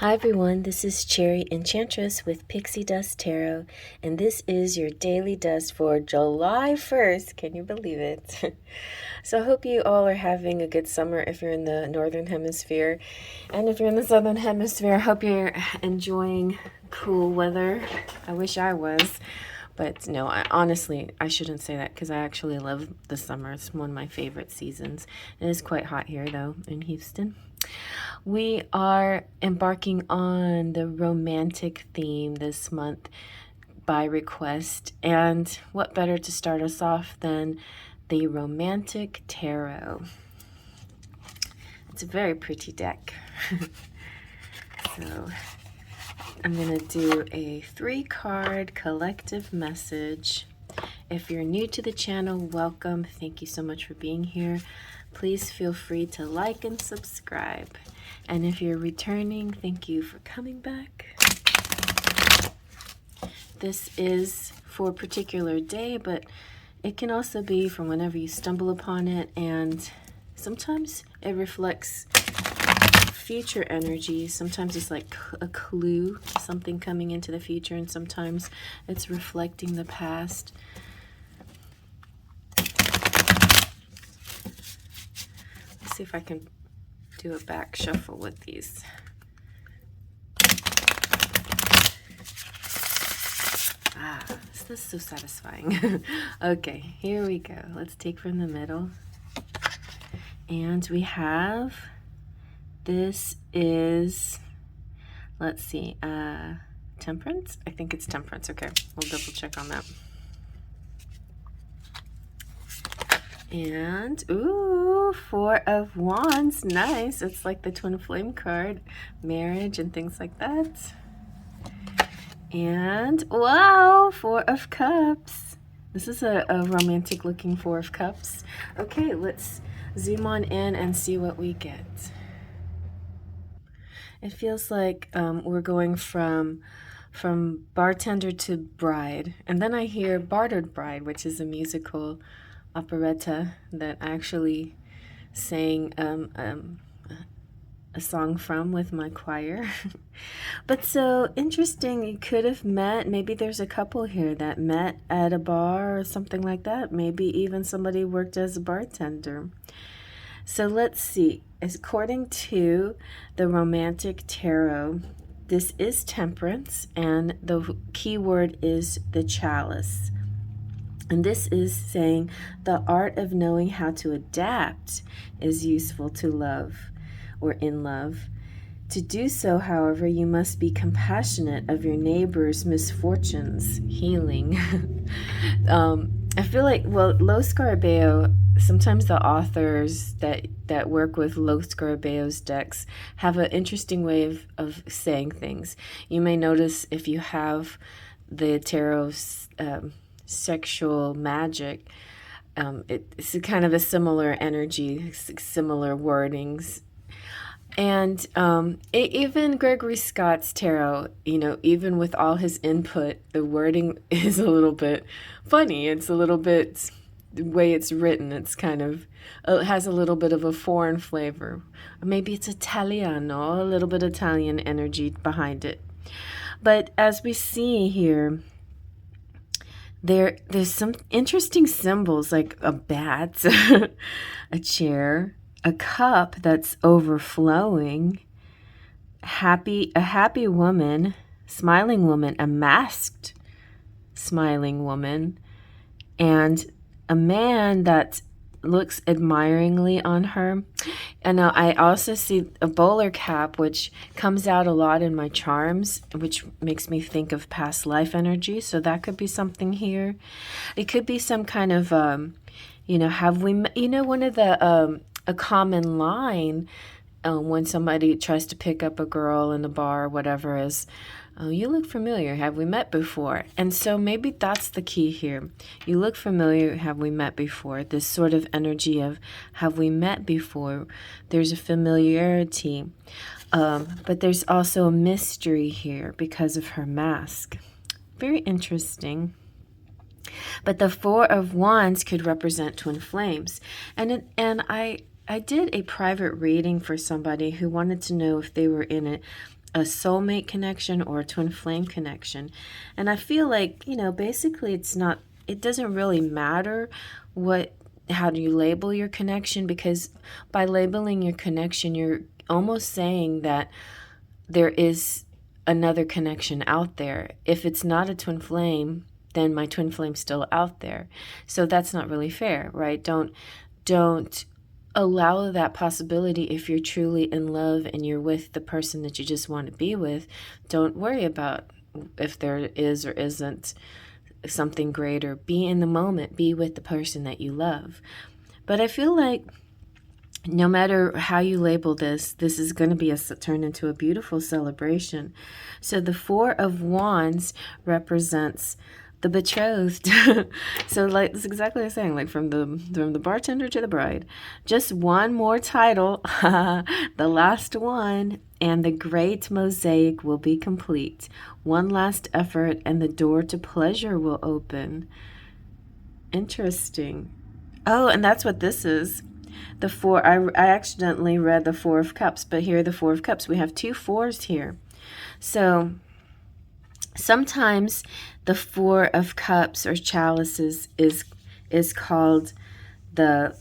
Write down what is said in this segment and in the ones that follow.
Hi everyone, this is Cherry Enchantress with Pixie Dust Tarot, and this is your daily dust for July 1st. Can you believe it? So I hope you all are having a good summer if you're in the Northern Hemisphere. And if you're in the Southern Hemisphere, I hope you're enjoying cool weather. I wish I was. But no, honestly, I shouldn't say that because I actually love the summer. It's one of my favorite seasons. It is quite hot here, though, in Houston. We are embarking on the romantic theme this month by request. And what better to start us off than the Romantic Tarot? It's a very pretty deck. So I'm going to do a 3-card collective message. If you're new to the channel, welcome. Thank you so much for being here. Please feel free to like and subscribe. And if you're returning, thank you for coming back. This is for a particular day, but it can also be from whenever you stumble upon it, and sometimes it reflects future energy. Sometimes it's like a clue, something coming into the future, and sometimes it's reflecting the past. Let's see if I can do a back shuffle with these. This is so satisfying. Okay, here we go. Let's take from the middle. And we have, this is, let's see, Temperance? I think it's Temperance. Okay, we'll double check on that. And, ooh, 4 of Wands. Nice. It's like the Twin Flame card, marriage and things like that. And, wow, 4 of Cups. This is a romantic looking 4 of Cups. Okay, let's zoom on in and see what we get. It feels like we're going from bartender to bride. And then I hear Bartered Bride, which is a musical operetta that I actually sang a song from with my choir. But so interesting, you could have met, maybe there's a couple here that met at a bar or something like that. Maybe even somebody worked as a bartender. So let's see. According to the Romantic Tarot, this is Temperance, and the key word is the Chalice. And this is saying the art of knowing how to adapt is useful to love or in love. To do so, however, you must be compassionate of your neighbor's misfortunes, healing. I feel like, well, Los Scarabeo, sometimes the authors that work with Los Scarabeo's decks have an interesting way of saying things. You may notice if you have the tarot's sexual magic, it's a kind of a similar energy, similar wordings. And even Gregory Scott's tarot, you know, even with all his input, the wording is a little bit funny. It's a little bit, the way it's written, it's kind of, it has a little bit of a foreign flavor. Or maybe it's Italiano, a little bit Italian energy behind it. But as we see here, there's some interesting symbols like a bat, a chair, a cup that's overflowing, a happy woman, smiling woman, a masked smiling woman, and a man that looks admiringly on her. And now I also see a bowler cap, which comes out a lot in my charms, which makes me think of past life energy. So that could be something here. It could be some kind of, you know, have we, you know, one of the, a common line when somebody tries to pick up a girl in a bar or whatever is, oh, you look familiar. Have we met before? And so maybe that's the key here. You look familiar. Have we met before? This sort of energy of have we met before? There's a familiarity. But there's also a mystery here because of her mask. Very interesting. But the 4 of Wands could represent twin flames. And I did a private reading for somebody who wanted to know if they were in a soulmate connection or a twin flame connection. And I feel like, basically it doesn't really matter how do you label your connection, because by labeling your connection, you're almost saying that there is another connection out there. If it's not a twin flame, then my twin flame's still out there. So that's not really fair, right? Don't allow that possibility. If you're truly in love and you're with the person that you just want to be with, don't worry about if there is or isn't something greater. Be in the moment, be with the person that you love. But I feel like no matter how you label this is going to be turn into a beautiful celebration. So the Four of Wands represents the betrothed. So like that's exactly what I'm saying, like from the bartender to the bride. Just one more title, the last one, and the great mosaic will be complete. One last effort and the door to pleasure will open. Interesting. Oh, and that's what this is. The four, I accidentally read the Four of Cups, but here the Four of Cups. We have two fours here. So sometimes the Four of Cups or chalices is called the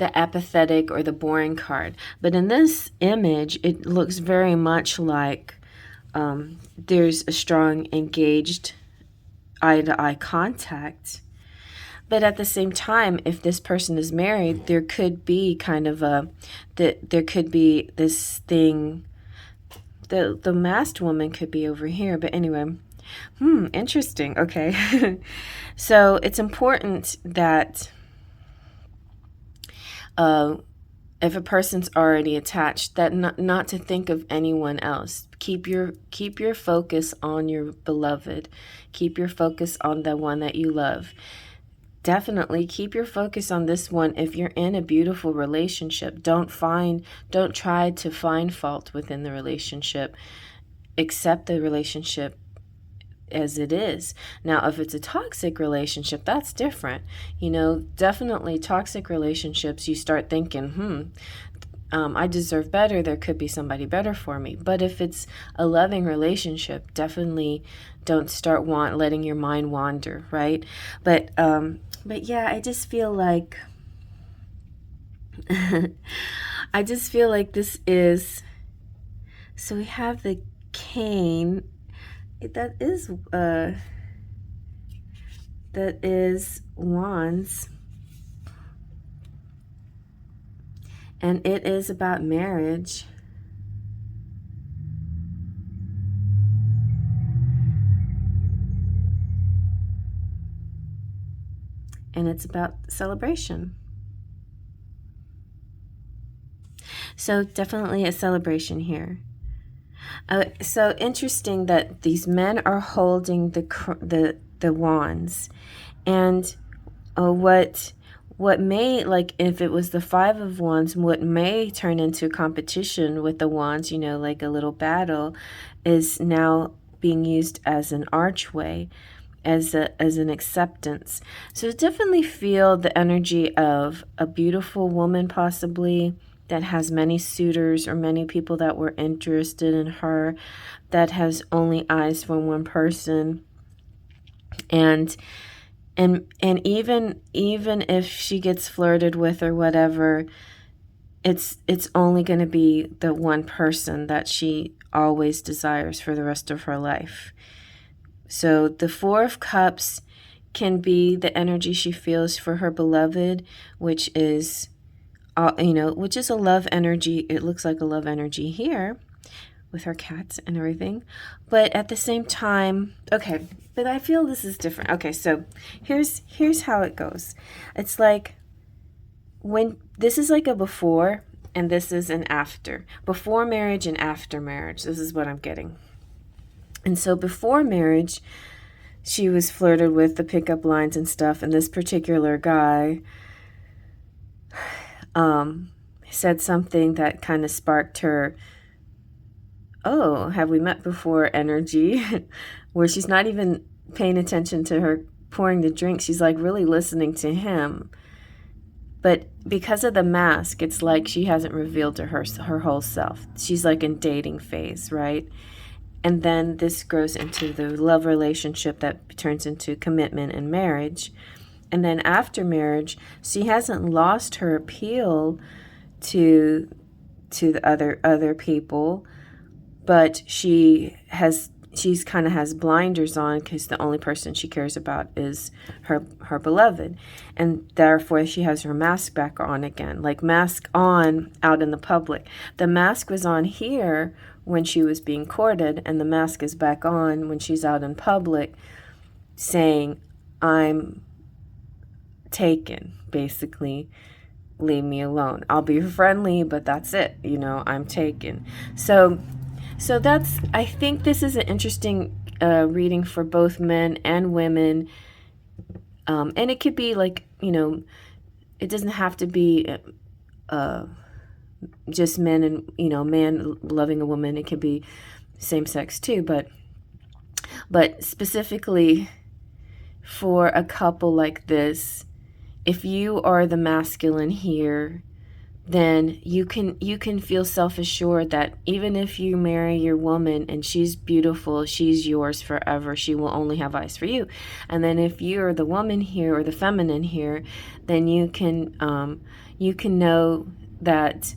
apathetic or the boring card. But in this image, it looks very much like there's a strong engaged eye-to-eye contact. But at the same time, if this person is married, there could be kind of there could be this thing. The masked woman could be over here. But anyway, interesting. Okay. So it's important that if a person's already attached, that not to think of anyone else. Keep your focus on your beloved. Keep your focus on the one that you love. Definitely keep your focus on this one. If you're in a beautiful relationship, don't try to find fault within the relationship. Accept the relationship as it is. Now, if it's a toxic relationship, that's different. Definitely toxic relationships, you start thinking, I deserve better. There could be somebody better for me. But if it's a loving relationship, definitely don't start letting your mind wander, right? But yeah, I just feel like this is. So we have the cane. That is wands. And it is about marriage. And it's about celebration. So definitely a celebration here. So interesting that these men are holding the wands, and what may, like if it was the Five of Wands, what may turn into competition with the wands, like a little battle, is now being used as an archway, as an acceptance. So definitely feel the energy of a beautiful woman, possibly, that has many suitors or many people that were interested in her, that has only eyes for one person. And even if she gets flirted with or whatever, it's only going to be the one person that she always desires for the rest of her life. So the Four of Cups can be the energy she feels for her beloved, which is a love energy. It looks like a love energy here with her cats and everything. But at the same time, okay, but I feel this is different. Okay, so here's how it goes. It's like when this is like a before and this is an after. Before marriage and after marriage. This is what I'm getting. And so before marriage, she was flirted with, the pickup lines and stuff, and this particular guy said something that kind of sparked her, oh, have we met before energy, where she's not even paying attention to her pouring the drink. She's like really listening to him. But because of the mask, it's like she hasn't revealed to her whole self. She's like in dating phase, right? And then this grows into the love relationship that turns into commitment and marriage. And then after marriage, she hasn't lost her appeal to the other people, but she's kind of has blinders on because the only person she cares about is her beloved, and therefore she has her mask back on again, like mask on out in the public. The mask was on here when she was being courted, and the mask is back on when she's out in public saying, I'm taken, basically. Leave me alone. I'll be friendly, but that's it. I'm taken. So that's, I think this is an interesting reading for both men and women. And it could be like, it doesn't have to be just men and, man loving a woman. It could be same sex too. But specifically for a couple like this, if you are the masculine here, then you can feel self-assured that even if you marry your woman and she's beautiful, she's yours forever. She will only have eyes for you. And then if you're the woman here or the feminine here, then you can know that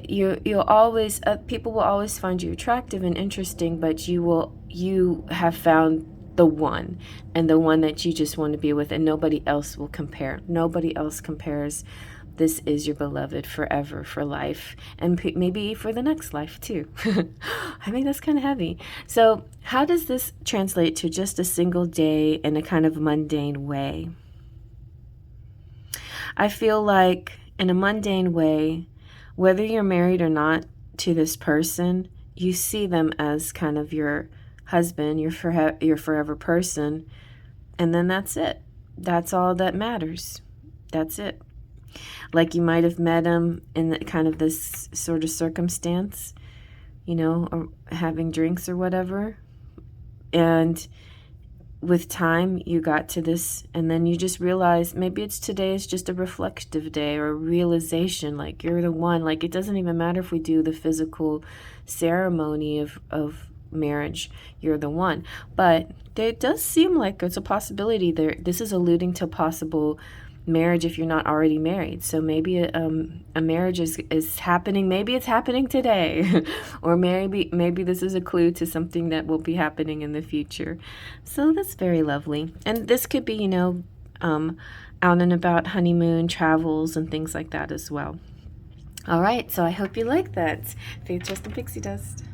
you'll always people will always find you attractive and interesting, but you have found the one, and the one that you just want to be with, and nobody else will compare. Nobody else compares. This is your beloved forever, for life, and maybe for the next life too. I think that's kind of heavy. So how does this translate to just a single day in a kind of mundane way? I feel like in a mundane way, whether you're married or not to this person, you see them as kind of your husband, your forever person, and then that's it. That's all that matters. That's it. Like you might have met him in kind of this sort of circumstance, or having drinks or whatever, and with time you got to this, and then you just realize maybe today is just a reflective day or a realization, like you're the one. Like it doesn't even matter if we do the physical ceremony of marriage, you're the one. But it does seem like it's a possibility there. This is alluding to possible marriage if you're not already married. So maybe a marriage is happening. Maybe it's happening today. Or maybe this is a clue to something that will be happening in the future. So that's very lovely. And this could be, out and about, honeymoon travels and things like that as well. All right, so I hope you like that. Faith, Trust, and Pixie Dust.